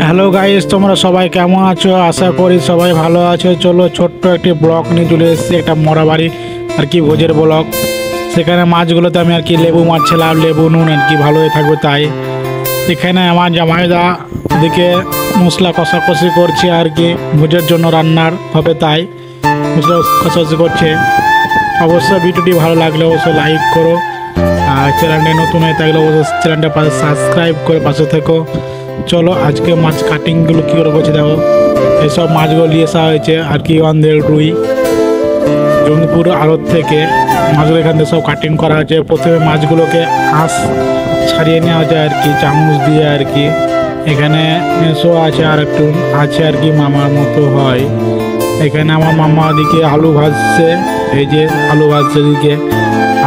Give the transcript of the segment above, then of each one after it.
Hello guys, তোমরা সবাই কেমন আছো? আশা করি সবাই ভালো আছো। চলো ছোট্ট একটি ব্লগ নিয়ে চলে এসেছি, একটা মরাবাড়ি আর কি ভোজের ব্লগ। সেখানে মাছগুলোতে আমি আর কি লেবু মারছিলাম, লেবু নুন আর কি ভালোই থাকবে তাই। এখানে আমার জামাইদা ওদিকে মশলা কষাকষি করছে আর কি, ভোজের জন্য রান্নার হবে তাই মশলা কষাকষি করছে। অবশ্যই ভিডিওটি ভালো লাগলে অবশ্যই লাইক করো, আর চ্যানেলটা নতুন হয়ে থাকলে অবশ্যই চ্যানেলটা পাশে সাবস্ক্রাইব করে পাশে থেকো। চলো আজকে মাছ কাটিংগুলো কী করে করছে দেখো। এইসব মাছগুলো নিয়ে আসা হয়েছে আর কি আমাদের রুই জঙ্গিপুর আড়ত থেকে। মাছগুলো এখান থেকে সব কাটিং করা হয়েছে। প্রথমে মাছগুলোকে আঁশ ছাড়িয়ে নেওয়া যায় আর কি চামচ দিয়ে আর কি। এখানে মেসো আছে আর একটু আছে আর কি মামার মতো হয়। এখানে আমার মামা ওদিকে আলু ভাজছে, এই যে আলু ভাজছে দিকে।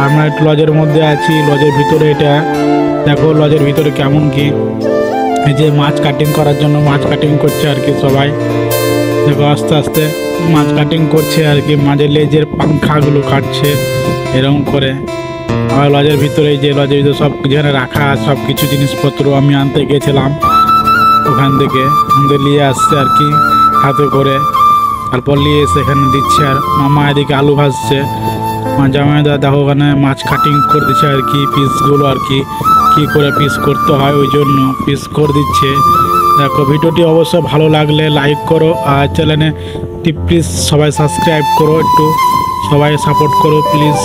আমরা একটু লজের মধ্যে আছি, লজের ভিতরে এটা দেখো, লজের ভিতরে কেমন কি। এই যে মাছ কাটিং করার জন্য মাছ কাটিং করছে আর কি সবাই। দেখো আস্তে আস্তে মাছ কাটিং করছে আর কি, মাঝে লেজের পাংখাগুলো কাটছে এরকম করে। আর লজের ভিতরে যে লজের ভিতরে সব যেখানে রাখা সব কিছু জিনিসপত্র আমি আনতে গেছিলাম, ওখান থেকে আমাদের নিয়ে আসছে আর কি হাতে করে। তারপর নিয়ে এসে এখানে দিচ্ছে, আর মামা এদিকে আলু ভাজছে। আমার জামাইদা দেখো ওখানে মাছ কাটিং করে দিচ্ছে আর কি, পিসগুলো আর কি কী করে পিস করতে হয় ওই জন্য পিস করে দিচ্ছে। দেখো ভিডিওটি অবশ্যই ভালো লাগলে লাইক করো, আর চ্যানেলে প্লিজ সবাই সাবস্ক্রাইব করো, একটু সবাই সাপোর্ট করো প্লিজ।